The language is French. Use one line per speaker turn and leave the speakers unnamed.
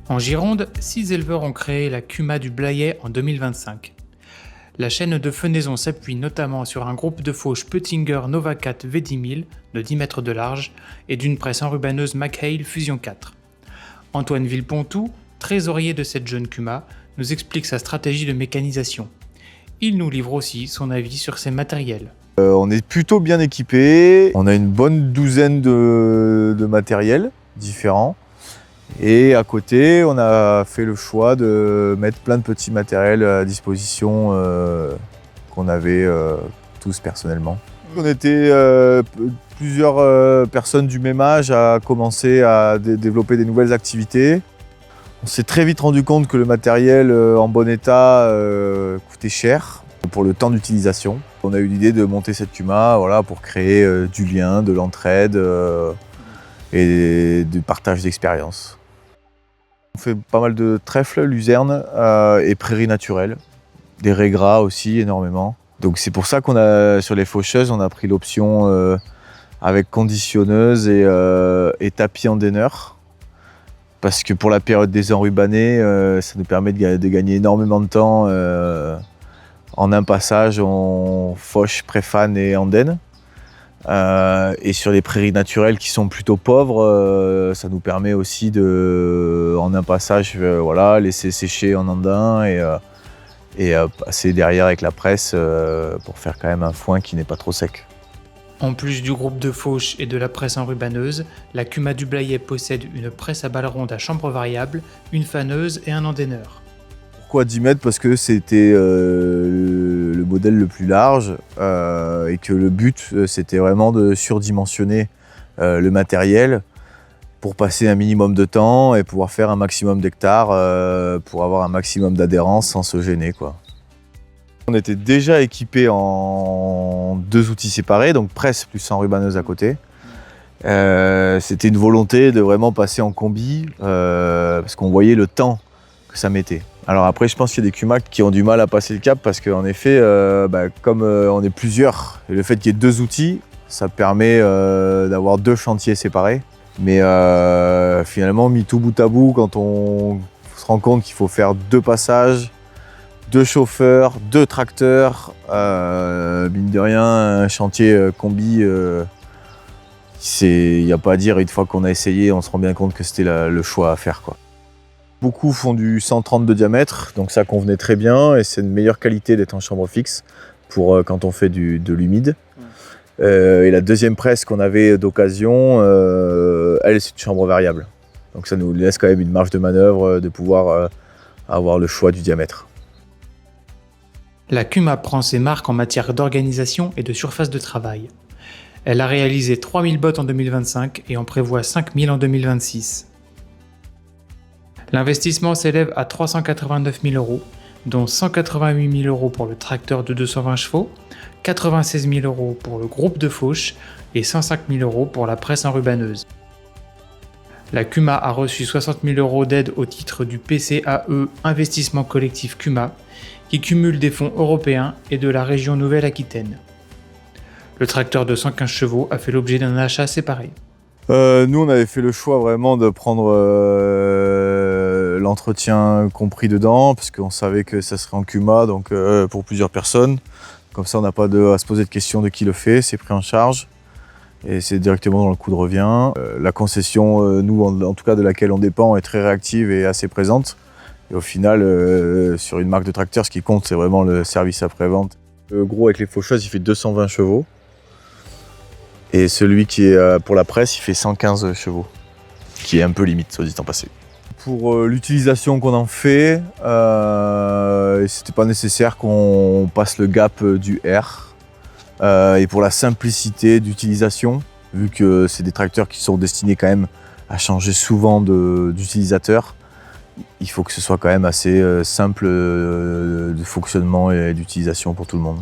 En Gironde, 6 éleveurs ont créé la CUMA du Blayais en 2025. La chaîne de fenaison s'appuie notamment sur un groupe de fauches Peutinger Novacat V10000 de 10 mètres de large et d'une presse enrubanneuse McHale Fusion 4. Antoine Villepontou, trésorier de cette jeune CUMA, nous explique sa stratégie de mécanisation. Il nous livre aussi son avis sur ses matériels.
On est plutôt bien équipé, on a une bonne douzaine de matériels différents. Et à côté, on a fait le choix de mettre plein de petits matériels à disposition qu'on avait tous personnellement. On était plusieurs personnes du même âge à commencer à développer des nouvelles activités. On s'est très vite rendu compte que le matériel en bon état coûtait cher pour le temps d'utilisation. On a eu l'idée de monter cette CUMA pour créer du lien, de l'entraide et du partage d'expériences. On fait pas mal de trèfles, luzernes et prairies naturelles, des raies gras aussi énormément. Donc c'est pour ça qu'on a sur les faucheuses, on a pris l'option avec conditionneuse et tapis endaineur. Parce que pour la période des enrubanés, ça nous permet de gagner énormément de temps en un passage en fauche, préfane et andaine. Et sur les prairies naturelles qui sont plutôt pauvres, ça nous permet aussi de, en un passage, laisser sécher en andin et passer derrière avec la presse pour faire quand même un foin qui n'est pas trop sec.
En plus du groupe de fauches et de la presse enrubanneuse, la CUMA du Blayais possède une presse à balles rondes à chambre variable, une faneuse et un endaineur.
Pourquoi 10 mètres? Parce que c'était le modèle le plus large et que le but c'était vraiment de surdimensionner le matériel pour passer un minimum de temps et pouvoir faire un maximum d'hectares pour avoir un maximum d'adhérence sans se gêner, quoi. On était déjà équipé en 2 outils séparés, donc presse plus enrubanneuse à côté. C'était une volonté de vraiment passer en combi parce qu'on voyait le temps que ça mettait. Alors après, je pense qu'il y a des CUMA qui ont du mal à passer le cap parce qu'en effet, comme on est plusieurs, et le fait qu'il y ait 2 outils, ça permet d'avoir 2 chantiers séparés. Mais finalement, mis tout bout à bout, quand on se rend compte qu'il faut faire 2 passages, 2 chauffeurs, 2 tracteurs, mine de rien, un chantier combi, il n'y a pas à dire, une fois qu'on a essayé, on se rend bien compte que c'était le choix à faire, quoi. Beaucoup font du 130 de diamètre, donc ça convenait très bien et c'est une meilleure qualité d'être en chambre fixe pour quand on fait de l'humide. Et la deuxième presse qu'on avait d'occasion, elle c'est une chambre variable. Donc ça nous laisse quand même une marge de manœuvre de pouvoir avoir le choix du diamètre.
La CUMA prend ses marques en matière d'organisation et de surface de travail. Elle a réalisé 3000 bottes en 2025 et en prévoit 5000 en 2026. L'investissement s'élève à 389 000 €, dont 188 000 € pour le tracteur de 220 chevaux, 96 000 € pour le groupe de fauches et 105 000 € pour la presse enrubanneuse. La CUMA a reçu 60 000 € d'aide au titre du PCAE Investissement Collectif CUMA, qui cumule des fonds européens et de la région Nouvelle-Aquitaine. Le tracteur de 115 chevaux a fait l'objet d'un achat séparé.
Nous, on avait fait le choix vraiment de prendre l'entretien compris dedans, parce qu'on savait que ça serait en CUMA, donc pour plusieurs personnes. Comme ça, on n'a pas à se poser de questions de qui le fait, c'est pris en charge. Et c'est directement dans le coût de revient. La concession, nous, en tout cas de laquelle on dépend, est très réactive et assez présente. Et au final, sur une marque de tracteur, ce qui compte, c'est vraiment le service après-vente. Le gros avec les faucheuses, il fait 220 chevaux. Et celui qui est pour la presse, il fait 115 chevaux, qui est un peu limite, soit dit en passé. Pour l'utilisation qu'on en fait, c'était pas nécessaire qu'on passe le gap du R. Et pour la simplicité d'utilisation, vu que c'est des tracteurs qui sont destinés quand même à changer souvent d'utilisateur, il faut que ce soit quand même assez simple de fonctionnement et d'utilisation pour tout le monde.